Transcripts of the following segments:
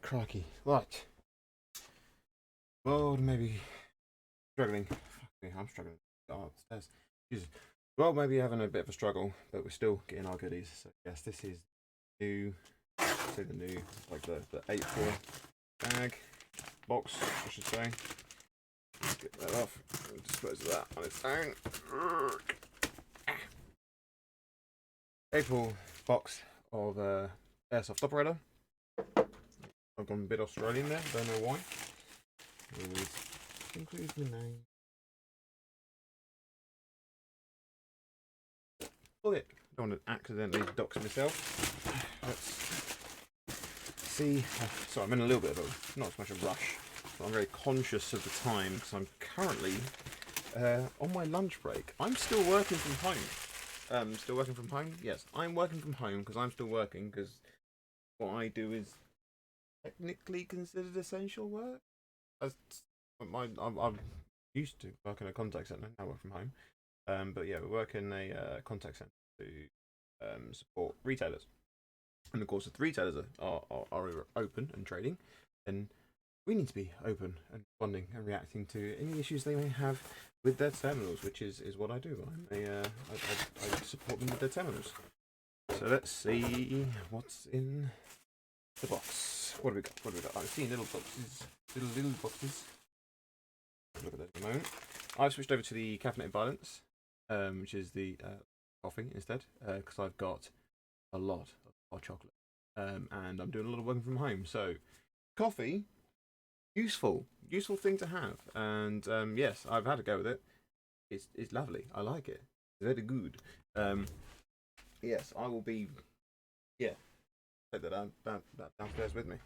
crikey. Right. Well, maybe struggling. Fuck me, I'm struggling. Oh, upstairs. Jesus. Well, maybe having a bit of a struggle, but we're still getting our goodies. So yes, this is new. Say the new, like the April bag box, I should say. Let's get that off and dispose of that on its own. April box of Airsoft operator. I've gone a bit Australian there, don't know why. Always includes the name. Bullet. Don't want to accidentally dox myself. Let's see. So I'm in a little bit of a, not as much a rush, but I'm very conscious of the time because I'm currently on my lunch break. I'm still working from home. Still working from home? Yes, I'm working from home because I'm still working because what I do is technically considered essential work. I'm used to working in a contact centre. Now I work from home. But yeah, we work in a contact centre to support retailers. And of course, if the retailers are open and trading, then we need to be open and responding and reacting to any issues they may have with their terminals, which is what I do. I support them with their terminals. So let's see what's in the box. What do we got? What do we got? I've seen little boxes. Little boxes. Look at those at the moment. I've switched over to the caffeinated violence, which is the coffee instead, because I've got a lot of hot chocolate, and I'm doing a lot of working from home. So, coffee, useful thing to have, and yes, I've had a go with it. It's lovely. I like it. It's very good. Yes, I will be. Yeah, take that downstairs with me.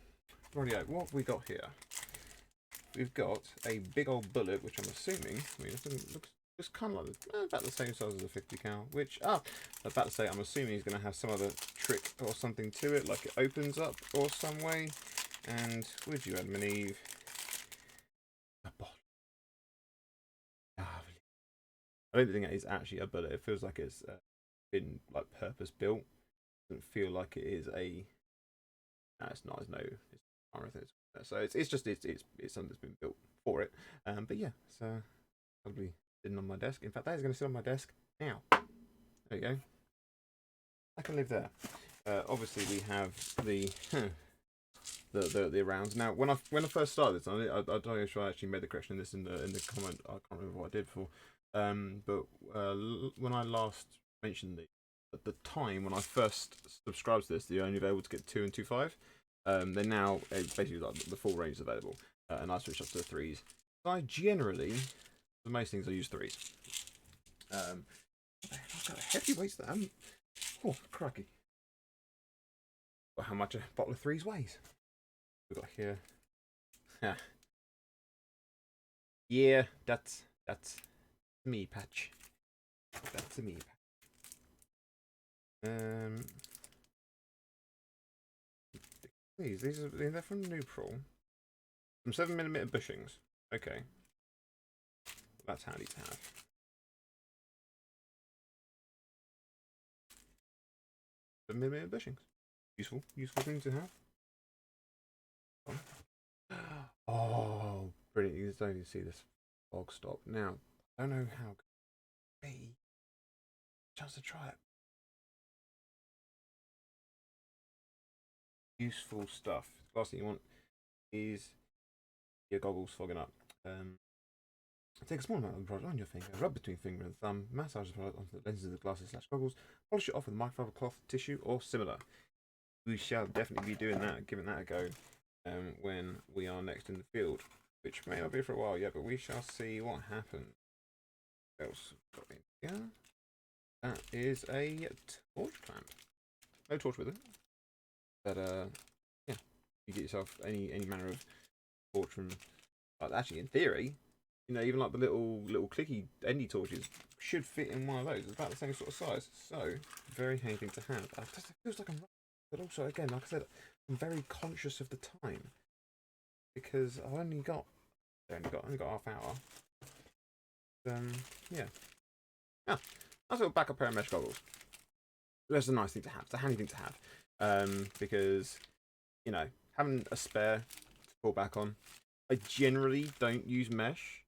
Rightio, what have we got here? We've got a big old bullet, which I'm assuming, it looks kind of like about the same size as a 50 cal. Which, I'm about to say, I'm assuming he's going to have some other trick or something to it, like it opens up or some way. And would you, Adam and Eve? A bottle. Lovely. I don't think it is actually a bullet. It feels like it's been like purpose built. It doesn't feel like it is a. No, it's not. It's no. So it's just something that's been built for it. But yeah, so probably sitting on my desk. In fact, that is going to sit on my desk now. There you go. I can live there. Obviously, we have the the rounds. Now, when I first started this, I don't know if I actually made the correction in this in the comment. I can't remember what I did before. But when I last mentioned at the time when I first subscribed to this, you're only able to get 2 and 2.5. They're now basically like the full range is available, and I switched up to the 3s. I generally, for most things, I use 3s. I've got a heavy weights there. Oh, crikey! Well, how much a bottle of 3s weighs? We've got here. Yeah, that's me patch. That's a me patch. These are they're from Neutral. Some 7mm bushings. Okay. That's handy to have. Bushings. Useful thing to have. Oh, brilliant. You just don't even see this fog stop. Now, I don't know how be chance to try it. Useful stuff. The last thing you want is your goggles fogging up. Take a small amount of the product on your finger, rub between finger and thumb, massage the product onto the lenses of the glasses/goggles, polish it off with a microfiber cloth, tissue, or similar. We shall definitely be doing that, giving that a go when we are next in the field, which may not be for a while yet, but we shall see what happens. What else got in here? That is a torch clamp. No torch with it, but yeah, you get yourself any manner of torch from. Actually, in theory, you know, even like the little clicky endy torches should fit in one of those. It's about the same sort of size, so very handy thing to have. It feels like I'm, but also again, like I said, I'm very conscious of the time because I've only got half hour. Yeah. Nice little backup pair of mesh goggles. That's a nice thing to have. It's a handy thing to have because, you know, having a spare to fall back on. I generally don't use mesh,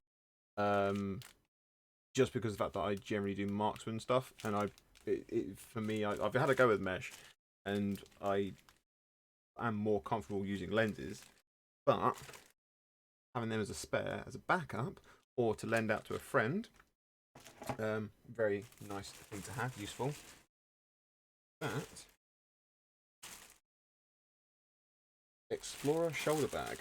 just because of the fact that I generally do marksman stuff, and for me, I've had a go with mesh, and I am more comfortable using lenses, but having them as a spare, as a backup, or to lend out to a friend, very nice thing to have, useful. That Explorer shoulder bag.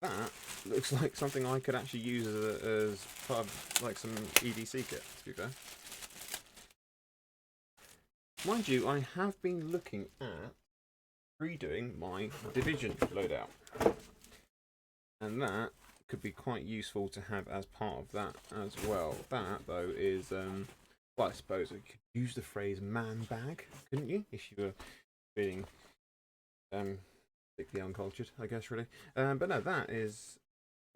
That looks like something I could actually use as part of like some EDC kit, to be fair. Mind you, I have been looking at redoing my Division loadout, and that could be quite useful to have as part of that as well. That, though, is, well, I suppose you could use the phrase man bag, couldn't you? If you were feeling particularly uncultured, I guess, really. But no, that is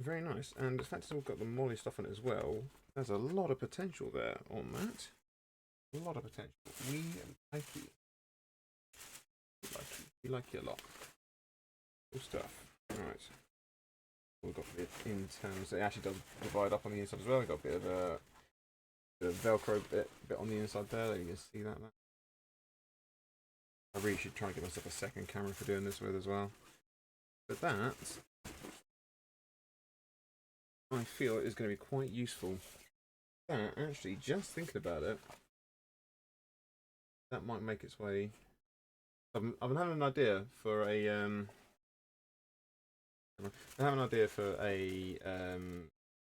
very nice. And the fact it's all got the Molly stuff on it as well, there's a lot of potential there on that. A lot of potential. We like you. We like you a lot. Cool stuff. Alright. We've got a bit in terms, it actually does divide up on the inside as well. We've got a bit of Velcro bit on the inside there. You can see that. I really should try and get myself a second camera for doing this with as well. But that, I feel, is going to be quite useful. That, actually, just thinking about it, that might make its way. I've been having an idea for a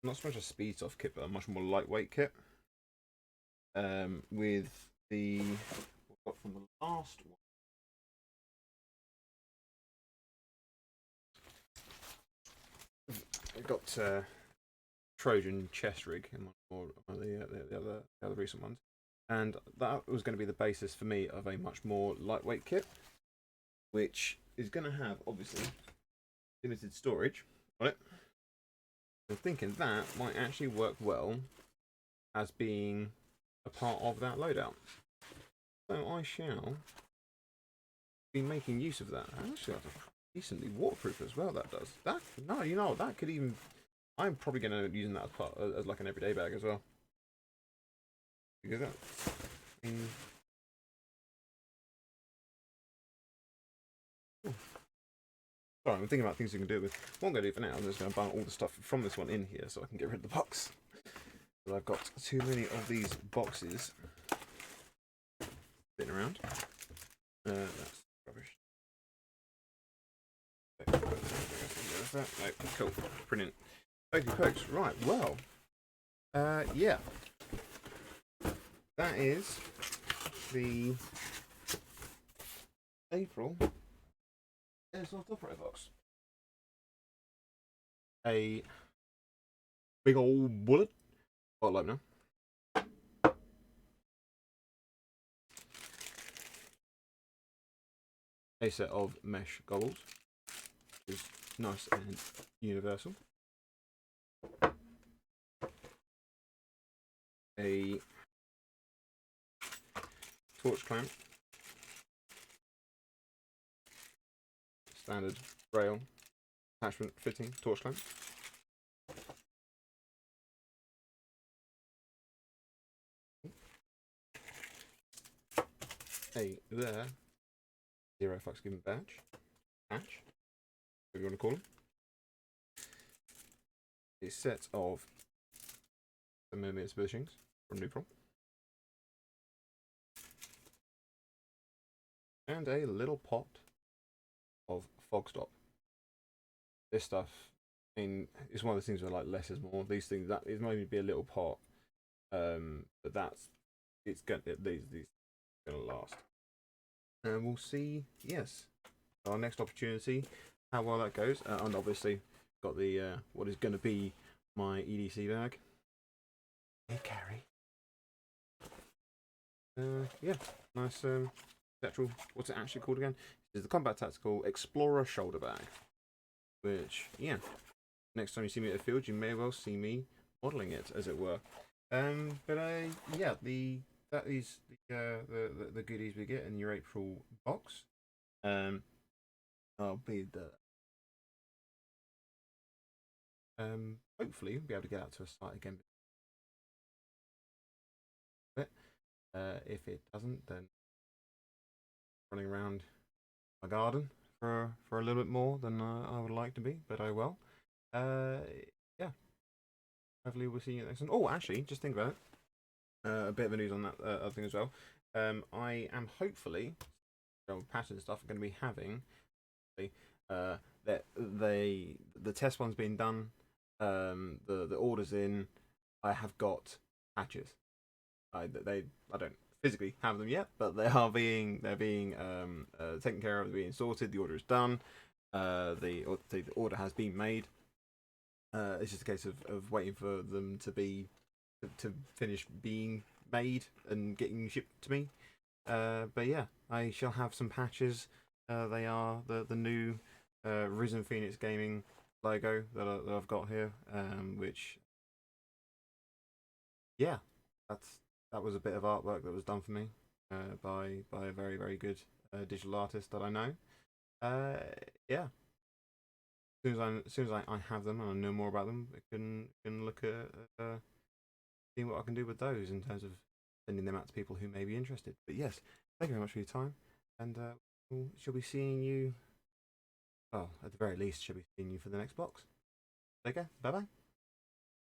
not so much a speed soft kit, but a much more lightweight kit. With the what got from the last one. I've got Trojan chest rig in one of the other recent ones, and that was going to be the basis for me of a much more lightweight kit, which is going to have obviously limited storage on it. I'm thinking that might actually work well as being a part of that loadout. So I shall be making use of that. Actually, that's decently waterproof as well. That does that. No, you know that could even. I'm probably going to be using that as part as like an everyday bag as well. Because that. Sorry, I'm thinking about things you can do with. What I'm going to do for now, I'm just going to bung all the stuff from this one in here so I can get rid of the box. But I've got too many of these boxes sitting around. That's rubbish. No, cool. Brilliant. Thank you, folks. Right, well. Yeah. That is the April Airsoft operator box. A big old bullet. Bottle opener. A set of mesh goggles, which is nice and universal. A torch clamp. Standard rail attachment fitting torch clamp. There, zero fucks given patch, whatever you want to call them. A set of 7mm bushings from Neutral. And a little pot of fog stop. This stuff, I mean, it's one of the things where like less is more. These things, that it might be a little pot, but these gonna last. And we'll see. Yes, our next opportunity, how well that goes, and obviously got the what is going to be my EDC bag. Hey, Carrie. Yeah, nice. Actual, what's it actually called again? This is the Combat Tactical Explorer shoulder bag. Which, yeah, next time you see me at the field, you may well see me modelling it, as it were. But yeah, that is the goodies we get in your April box. I'll be the hopefully be able to get out to a site again. But if it doesn't, then running around my garden for a little bit more than I would like to be, but I will. Uh, yeah, hopefully we'll see you next time. Oh, actually, just think about it. A bit of news on that other thing as well. I am hopefully, pattern stuff, going to be having that the test one's been done. The orders in. I have got patches. I don't physically have them yet, but they're being taken care of, they're being sorted. The order is done. The order has been made. It's just a case of waiting for them to finish being made and getting shipped to me. But yeah, I shall have some patches. They are the new Risen Phoenix Gaming logo that I've got here, which yeah, that was a bit of artwork that was done for me by a very good digital artist that I know. Yeah, as soon as I have them and I know more about them, I can look at seeing what I can do with those in terms of sending them out to people who may be interested. But yes, thank you very much for your time, and we'll, she'll be seeing you. Well, at the very least, she'll be seeing you for the next box. Take care. Bye bye.